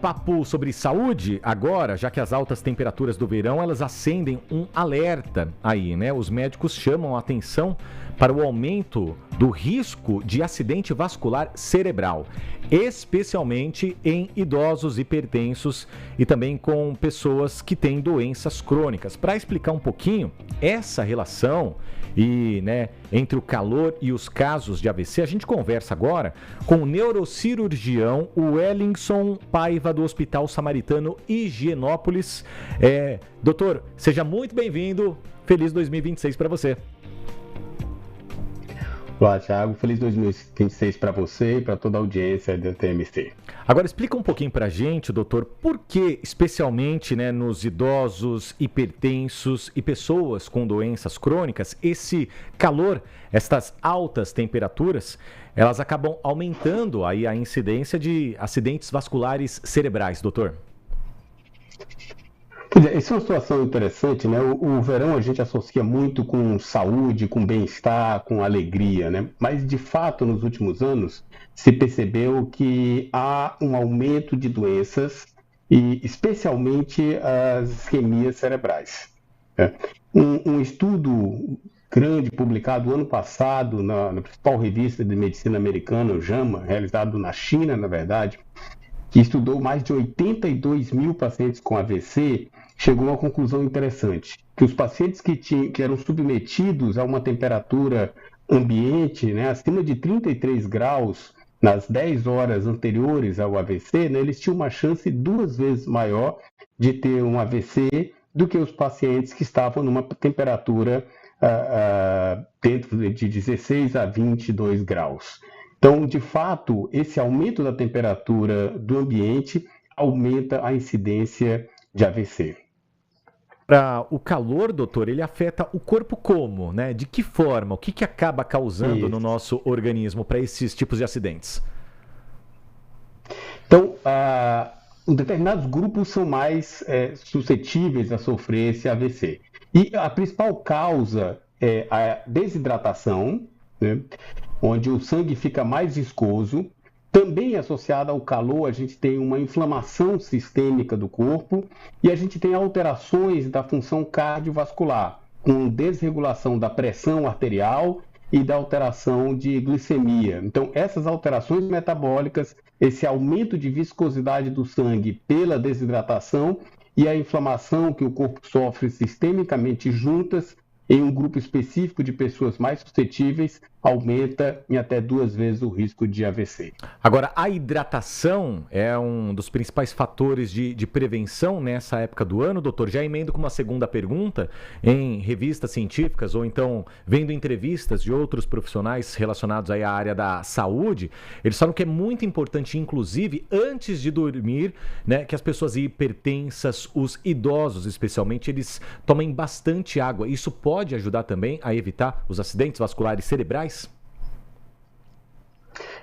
Papo sobre saúde agora, já que as altas temperaturas do verão, elas acendem um alerta aí, né? Os médicos chamam a atenção para o aumento do risco de acidente vascular cerebral, especialmente em idosos hipertensos e também com pessoas que têm doenças crônicas. Para explicar um pouquinho essa relação entre o calor e os casos de AVC, a gente conversa agora com o neurocirurgião Wellingson Paiva, do Hospital Samaritano Higienópolis. Doutor, seja muito bem-vindo. Feliz 2026 para você. Olá, Thiago. Feliz 2026 para você e para toda a audiência da TMC. Agora, explica um pouquinho para a gente, doutor, por que, especialmente nos idosos, hipertensos e pessoas com doenças crônicas, esse calor, estas altas temperaturas, elas acabam aumentando aí a incidência de acidentes vasculares cerebrais, doutor? Essa é uma situação interessante, né? O verão a gente associa muito com saúde, com bem-estar, com alegria, né? Mas, de fato, nos últimos anos, se percebeu que há um aumento de doenças, e especialmente as isquemias cerebrais. Né? Um estudo grande, publicado ano passado na principal revista de medicina americana, o JAMA, realizado na China, na verdade, que estudou mais de 82 mil pacientes com AVC, chegou a uma conclusão interessante, que os pacientes que eram submetidos a uma temperatura ambiente, né, acima de 33 graus, nas 10 horas anteriores ao AVC, né, eles tinham uma chance 2 vezes maior de ter um AVC do que os pacientes que estavam numa temperatura dentro de 16 a 22 graus. Então, de fato, esse aumento da temperatura do ambiente aumenta a incidência de AVC. O calor, doutor, ele afeta o corpo como, né? De que forma? O que acaba causando no nosso organismo para esses tipos de acidentes? Então, determinados grupos são mais suscetíveis a sofrer esse AVC. E a principal causa é a desidratação, né? Onde o sangue fica mais viscoso. Também associada ao calor, a gente tem uma inflamação sistêmica do corpo e a gente tem alterações da função cardiovascular, com desregulação da pressão arterial e da alteração de glicemia. Então, essas alterações metabólicas, esse aumento de viscosidade do sangue pela desidratação e a inflamação que o corpo sofre sistemicamente juntas, em um grupo específico de pessoas mais suscetíveis, aumenta em até 2 vezes o risco de AVC. Agora, a hidratação é um dos principais fatores de prevenção nessa época do ano, doutor? Já emendo com uma segunda pergunta. Em revistas científicas ou então vendo entrevistas de outros profissionais relacionados aí à área da saúde, eles falam que é muito importante, inclusive, antes de dormir, né, que as pessoas hipertensas, os idosos especialmente, eles tomem bastante água. Isso pode ajudar também a evitar os acidentes vasculares cerebrais?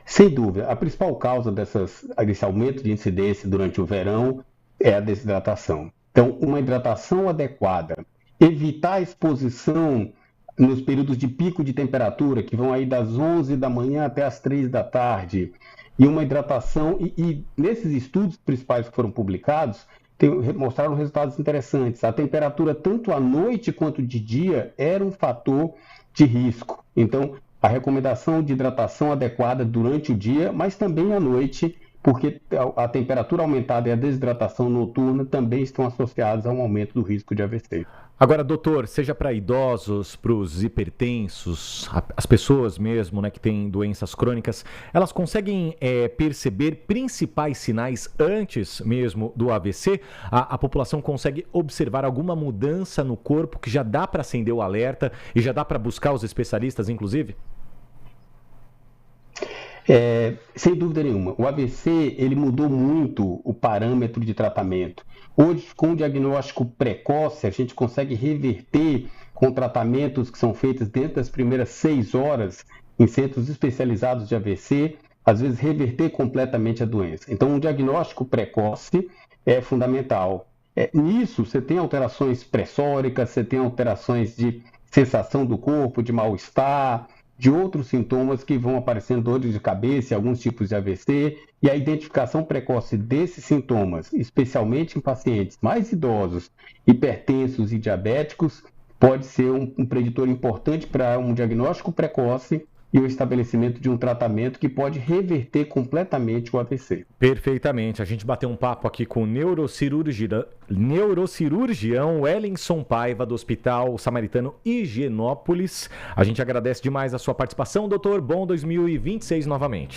Sem dúvida. A principal causa desse aumento de incidência durante o verão é a desidratação. Então, uma hidratação adequada, evitar a exposição nos períodos de pico de temperatura, que vão aí das 11 da manhã até as 3 da tarde, e uma hidratação, e nesses estudos principais que foram publicados, mostraram resultados interessantes. A temperatura, tanto à noite quanto de dia, era um fator de risco. Então, a recomendação de hidratação adequada durante o dia, mas também à noite, porque a temperatura aumentada e a desidratação noturna também estão associadas a um aumento do risco de AVC. Agora, doutor, seja para idosos, para os hipertensos, as pessoas mesmo, né, que têm doenças crônicas, elas conseguem perceber principais sinais antes mesmo do AVC? A população consegue observar alguma mudança no corpo que já dá para acender o alerta e já dá para buscar os especialistas, inclusive? Sem dúvida nenhuma. O AVC ele mudou muito o parâmetro de tratamento. Hoje, com o diagnóstico precoce, a gente consegue reverter com tratamentos que são feitos dentro das primeiras 6 horas em centros especializados de AVC, às vezes reverter completamente a doença. Então, um diagnóstico precoce é fundamental. Nisso, você tem alterações pressóricas, você tem alterações de sensação do corpo, de mal-estar, de outros sintomas que vão aparecendo, dores de cabeça, alguns tipos de AVC, e a identificação precoce desses sintomas, especialmente em pacientes mais idosos, hipertensos e diabéticos, pode ser um preditor importante para um diagnóstico precoce e o estabelecimento de um tratamento que pode reverter completamente o AVC. Perfeitamente. A gente bateu um papo aqui com o neurocirurgião Wellingson Paiva, do Hospital Samaritano Higienópolis. A gente agradece demais a sua participação, doutor. Bom 2026 novamente.